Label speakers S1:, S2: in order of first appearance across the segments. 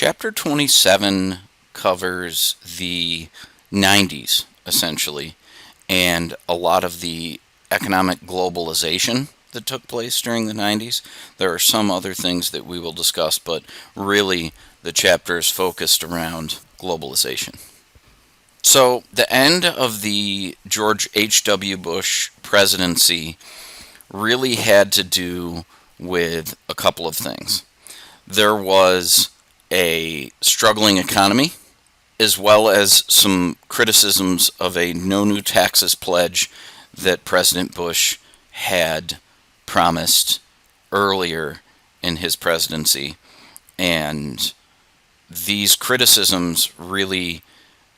S1: Chapter 27 covers the 90's, essentially, and a lot of the economic globalization that took place during the 90's. There are some other things that we will discuss, but really the chapter is focused around globalization. So, the end of the George H.W. Bush presidency really had to do with a couple of things. There was a struggling economy, as well as some criticisms of a no new taxes pledge that President Bush had promised earlier in his presidency. And these criticisms really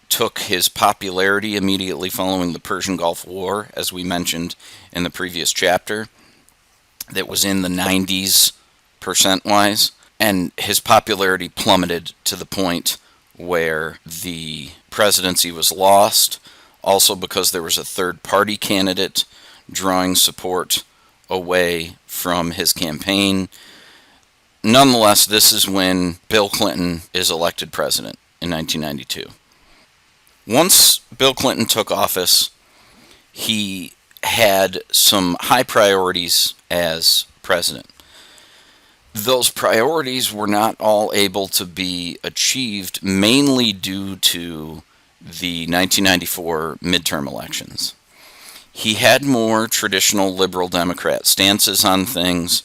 S1: took his popularity immediately following the Persian Gulf War, as we mentioned in the previous chapter, that was in the 90's percent-wise, and his popularity plummeted to the point where the presidency was lost, also because there was a third-party candidate drawing support away from his campaign. Nonetheless, this is when Bill Clinton is elected president in 1992. Once Bill Clinton took office, he had some high priorities as president. Those priorities were not all able to be achieved, mainly due to the 1994 midterm elections. He had more traditional liberal Democrat stances on things,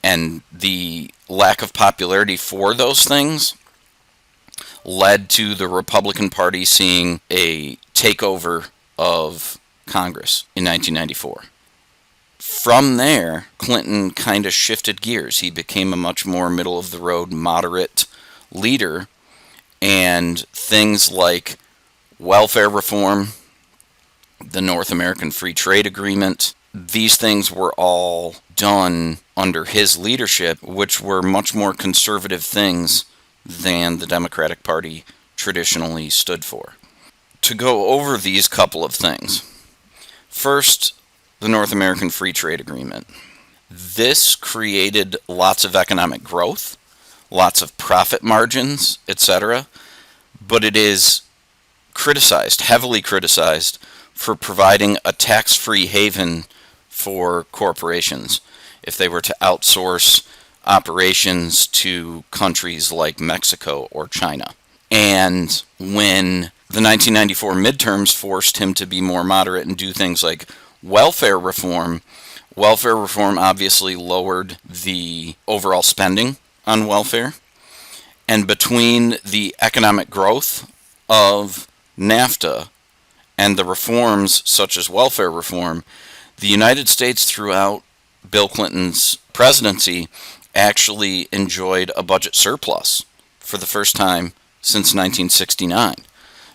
S1: and the lack of popularity for those things led to the Republican Party seeing a takeover of Congress in 1994. From there, Clinton kind of shifted gears. He became a much more middle-of-the-road, moderate leader, and things like welfare reform, the North American Free Trade Agreement, these things were all done under his leadership, which were much more conservative things than the Democratic Party traditionally stood for. To go over these couple of things. First, the North American Free Trade Agreement. This created lots of economic growth, lots of profit margins, etc., but it is criticized, heavily criticized, for providing a tax-free haven for corporations if they were to outsource operations to countries like Mexico or China. And when the 1994 midterms forced him to be more moderate and do things like welfare reform obviously lowered the overall spending on welfare. And between the economic growth of NAFTA and the reforms such as welfare reform, the United States throughout Bill Clinton's presidency actually enjoyed a budget surplus for the first time since 1969.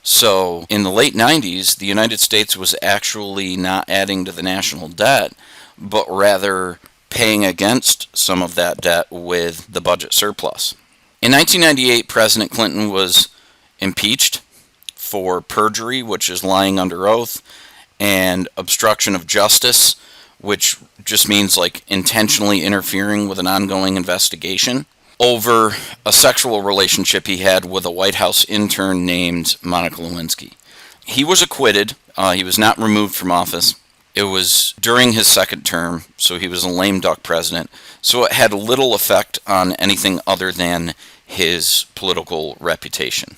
S1: So in the late 90's, the United States was actually not adding to the national debt, but rather paying against some of that debt with the budget surplus. In 1998, President Clinton was impeached for perjury, which is lying under oath, and obstruction of justice, which just means like intentionally interfering with an ongoing investigation, over a sexual relationship he had with a White House intern named Monica Lewinsky. He was acquitted. He was not removed from office. It was during his second term, so he was a lame duck president. So it had little effect on anything other than his political reputation.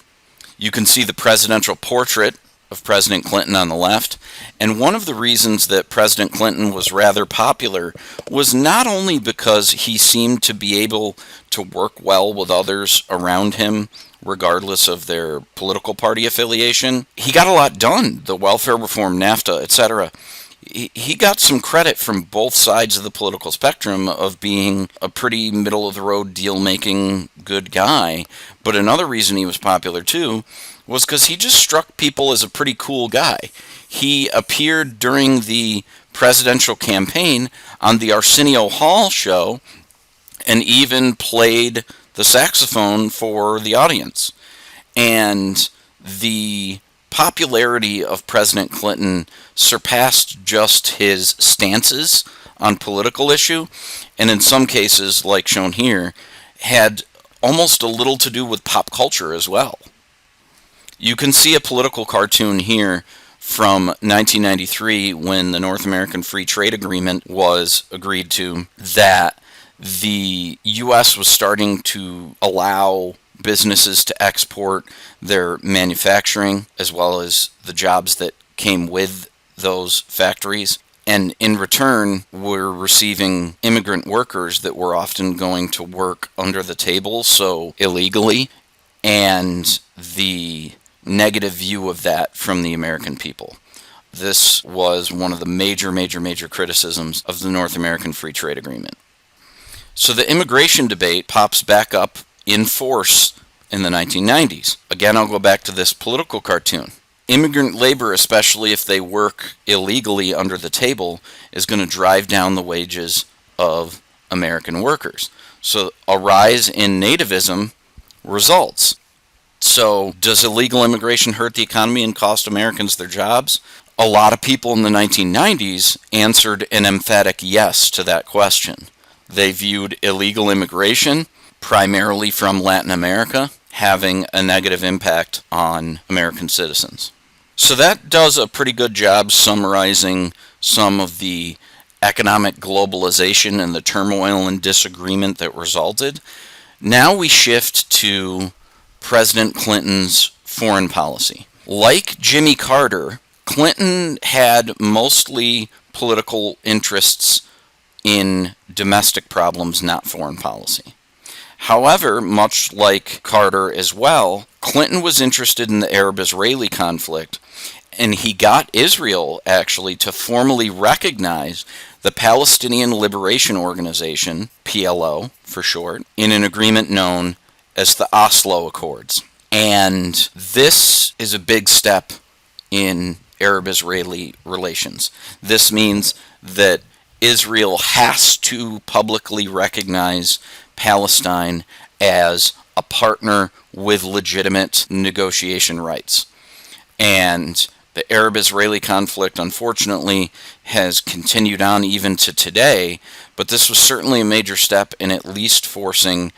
S1: You can see the presidential portrait of President Clinton on the left, and one of the reasons that President Clinton was rather popular was not only because he seemed to be able to work well with others around him, regardless of their political party affiliation. He got a lot done, the welfare reform, NAFTA, etc. He got some credit from both sides of the political spectrum of being a pretty middle-of-the-road, deal-making good guy, but another reason he was popular too was because he just struck people as a pretty cool guy. He appeared during the presidential campaign on the Arsenio Hall show and even played the saxophone for the audience. And the popularity of President Clinton surpassed just his stances on political issue, and in some cases, like shown here, had almost a little to do with pop culture as well. You can see a political cartoon here from 1993 when the North American Free Trade Agreement was agreed to, that the U.S. was starting to allow businesses to export their manufacturing as well as the jobs that came with those factories. And in return, we're receiving immigrant workers that were often going to work under the table, so illegally, and the negative view of that from the American people. This was one of the major criticisms of the North American Free Trade Agreement. So the immigration debate pops back up in force in the 1990s. Again, I'll go back to this political cartoon. Immigrant labor, especially if they work illegally under the table, is going to drive down the wages of American workers. So a rise in nativism results. So does illegal immigration hurt the economy and cost Americans their jobs? A lot of people in the 1990s answered an emphatic yes to that question. They viewed illegal immigration, primarily from Latin America, having a negative impact on American citizens. So that does a pretty good job summarizing some of the economic globalization and the turmoil and disagreement that resulted. Now we shift to President Clinton's foreign policy. Like Jimmy Carter, Clinton had mostly political interests in domestic problems, not foreign policy. However, much like Carter as well, Clinton was interested in the Arab-Israeli conflict, and he got Israel, actually, to formally recognize the Palestinian Liberation Organization, PLO for short, in an agreement known as the Oslo Accords. And this is a big step in Arab-Israeli relations. This means that Israel has to publicly recognize Palestine as a partner with legitimate negotiation rights. And the Arab-Israeli conflict, unfortunately, has continued on even to today, but this was certainly a major step in at least forcing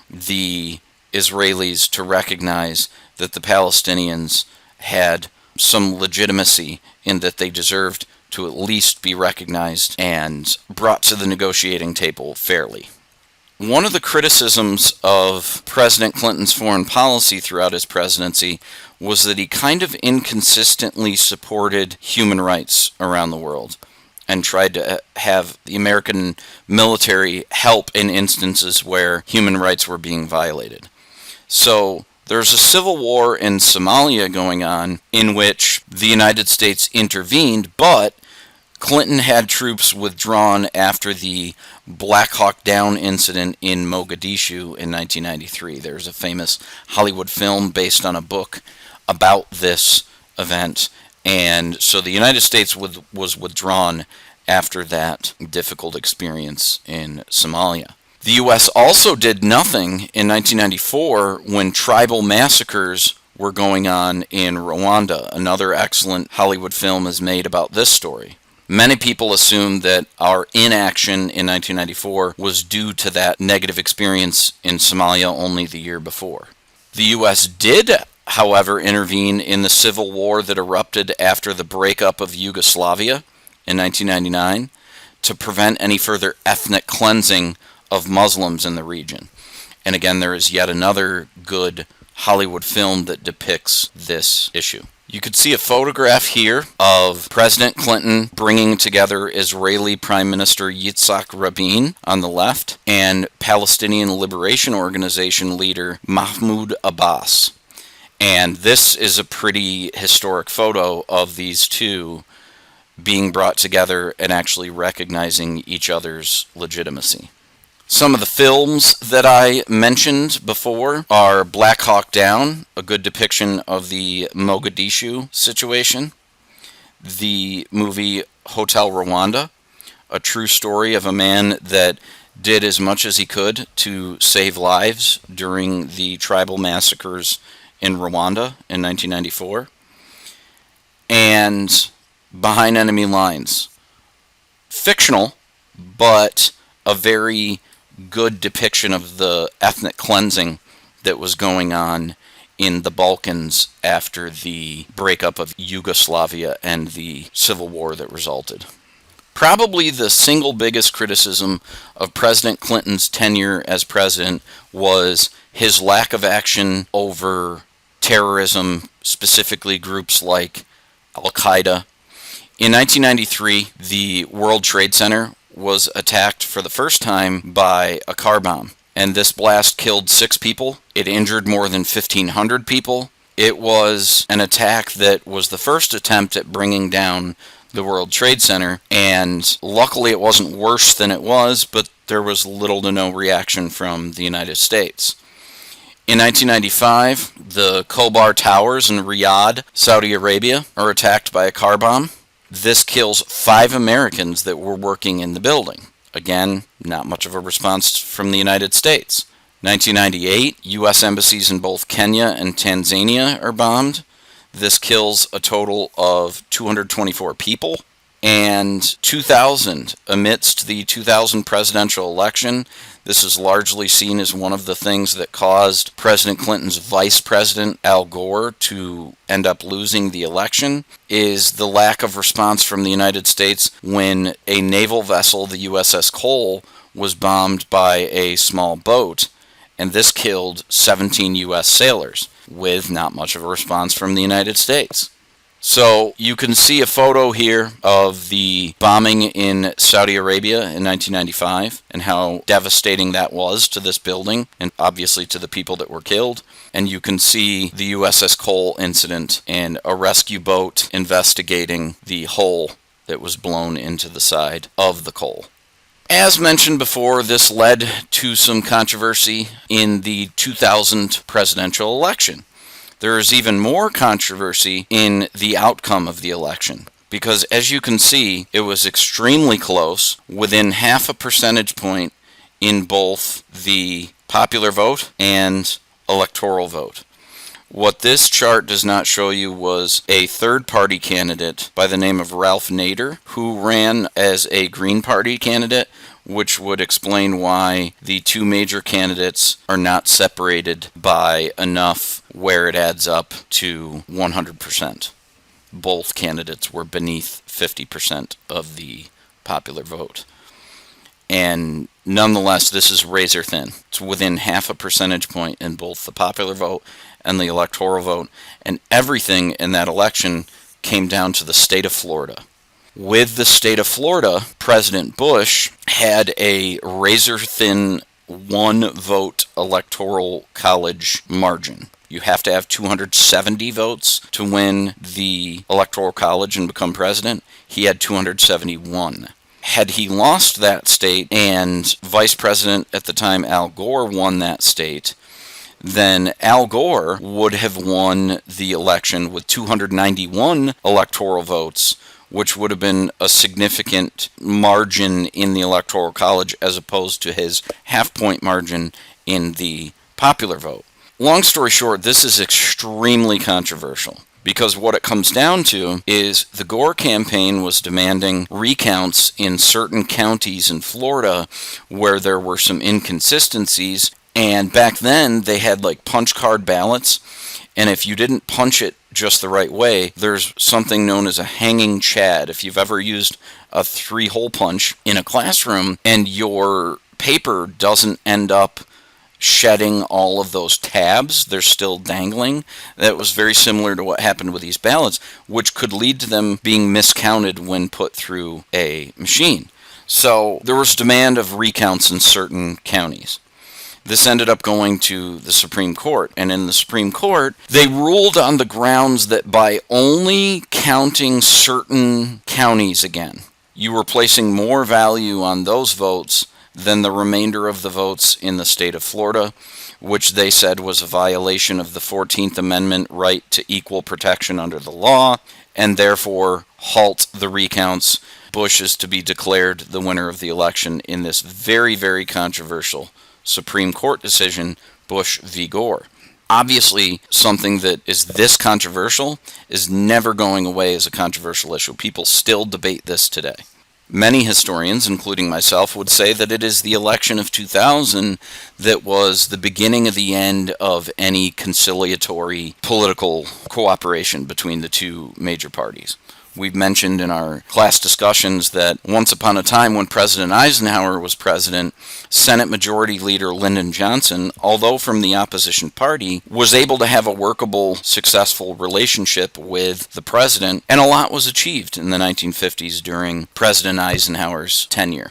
S1: the Israelis to recognize that the Palestinians had some legitimacy in that they deserved to at least be recognized and brought to the negotiating table fairly. One of the criticisms of President Clinton's foreign policy throughout his presidency was that he kind of inconsistently supported human rights around the world and tried to have the American military help in instances where human rights were being violated. So there's a civil war in Somalia going on in which the United States intervened, but Clinton had troops withdrawn after the Black Hawk Down incident in Mogadishu in 1993. There's a famous Hollywood film based on a book about this event, and so the United States was withdrawn after that difficult experience in Somalia. The U.S. also did nothing in 1994 when tribal massacres were going on in Rwanda. Another excellent Hollywood film is made about this story. Many people assumed that our inaction in 1994 was due to that negative experience in Somalia only the year before. The U.S. did, however, intervene in the civil war that erupted after the breakup of Yugoslavia in 1999 to prevent any further ethnic cleansing of Muslims in the region. And again, there is yet another good Hollywood film that depicts this issue. You could see a photograph here of President Clinton bringing together Israeli Prime Minister Yitzhak Rabin on the left and Palestinian Liberation Organization leader Mahmoud Abbas. And this is a pretty historic photo of these two being brought together and actually recognizing each other's legitimacy. Some of the films that I mentioned before are Black Hawk Down, a good depiction of the Mogadishu situation. The movie Hotel Rwanda, a true story of a man that did as much as he could to save lives during the tribal massacres in Rwanda in 1994. And Behind Enemy Lines. Fictional, but a very good depiction of the ethnic cleansing that was going on in the Balkans after the breakup of Yugoslavia and the civil war that resulted. Probably the single biggest criticism of President Clinton's tenure as president was his lack of action over terrorism, specifically groups like Al-Qaeda. In 1993, the World Trade Center was attacked for the first time by a car bomb, and this blast killed 6 people. It injured more than 1,500 people. It was an attack that was the first attempt at bringing down the World Trade Center, and luckily it wasn't worse than it was, but there was little to no reaction from the United States. In 1995, the Khobar Towers in Riyadh, Saudi Arabia, are attacked by a car bomb. This kills 5 Americans that were working in the building. Again, not much of a response from the United States. 1998, U.S. embassies in both Kenya and Tanzania are bombed. This kills a total of 224 people. And 2000, amidst the 2000 presidential election, this is largely seen as one of the things that caused President Clinton's vice president, Al Gore, to end up losing the election, is the lack of response from the United States when a naval vessel, the USS Cole, was bombed by a small boat, and this killed 17 U.S. sailors, with not much of a response from the United States. So you can see a photo here of the bombing in Saudi Arabia in 1995 and how devastating that was to this building and obviously to the people that were killed. And you can see the USS Cole incident and a rescue boat investigating the hole that was blown into the side of the Cole. As mentioned before, this led to some controversy in the 2000 presidential election. There is even more controversy in the outcome of the election because, as you can see, it was extremely close, within half a percentage point in both the popular vote and electoral vote. What this chart does not show you was a third-party candidate by the name of Ralph Nader, who ran as a Green Party candidate, which would explain why the 2 major candidates are not separated by enough where it adds up to 100%. Both candidates were beneath 50% of the popular vote. And nonetheless, this is razor thin. It's within half a percentage point in both the popular vote and the electoral vote. And everything in that election came down to the state of Florida. With the state of Florida, President Bush had a razor-thin 1-vote electoral college margin. You have to have 270 votes to win the electoral college and become president. He had 271. Had he lost that state and Vice President at the time Al Gore won that state, then Al Gore would have won the election with 291 electoral votes, which would have been a significant margin in the Electoral College as opposed to his half-point margin in the popular vote. Long story short, this is extremely controversial because what it comes down to is the Gore campaign was demanding recounts in certain counties in Florida where there were some inconsistencies, and back then they had like punch card ballots, and if you didn't punch it just the right way, there's something known as a hanging chad. If you've ever used a 3-hole punch in a classroom and your paper doesn't end up shedding all of those tabs, they're still dangling. That was very similar to what happened with these ballots, which could lead to them being miscounted when put through a machine. So there was demand of recounts in certain counties. This ended up going to the Supreme Court, and in the Supreme Court, they ruled on the grounds that by only counting certain counties again, you were placing more value on those votes than the remainder of the votes in the state of Florida, which they said was a violation of the 14th Amendment right to equal protection under the law, and therefore halt the recounts. Bush is to be declared the winner of the election in this very, very controversial Supreme Court decision, Bush v. Gore. Obviously, something that is this controversial is never going away as a controversial issue. People still debate this today. Many historians, including myself, would say that it is the election of 2000 that was the beginning of the end of any conciliatory political cooperation between the two major parties. We've mentioned in our class discussions that once upon a time when President Eisenhower was president, Senate Majority Leader Lyndon Johnson, although from the opposition party, was able to have a workable, successful relationship with the president, and a lot was achieved in the 1950s during President Eisenhower's tenure.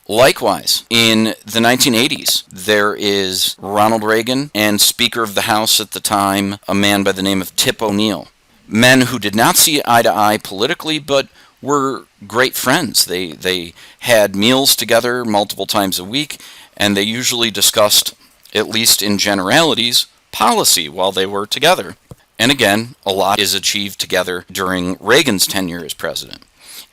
S1: Likewise, in the 1980s, there is Ronald Reagan and Speaker of the House at the time, a man by the name of Tip O'Neill. Men who did not see eye to eye politically, but were great friends. They had meals together multiple times a week, and they usually discussed, at least in generalities, policy while they were together. And again, a lot is achieved together during Reagan's tenure as president.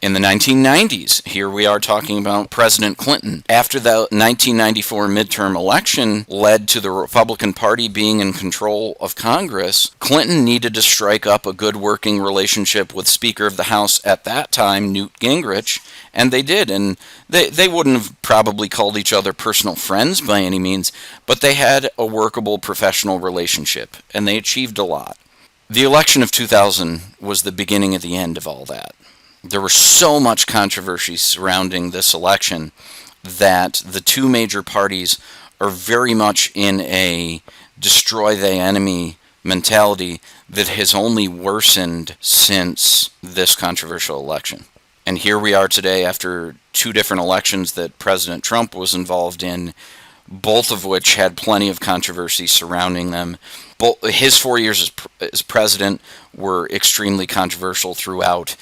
S1: In the 1990s, here we are talking about President Clinton. After the 1994 midterm election led to the Republican Party being in control of Congress, Clinton needed to strike up a good working relationship with Speaker of the House at that time, Newt Gingrich, and they did. And they wouldn't have probably called each other personal friends by any means, but they had a workable professional relationship, and they achieved a lot. The election of 2000 was the beginning of the end of all that. There was so much controversy surrounding this election that the two major parties are very much in a destroy the enemy mentality that has only worsened since this controversial election. And here we are today after two different elections that President Trump was involved in, both of which had plenty of controversy surrounding them. His 4 years as president were extremely controversial throughout.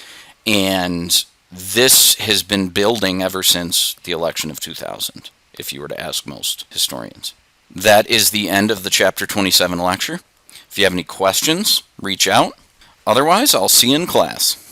S1: And this has been building ever since the election of 2000, if you were to ask most historians. That is the end of the Chapter 27 lecture. If you have any questions, reach out. Otherwise, I'll see you in class.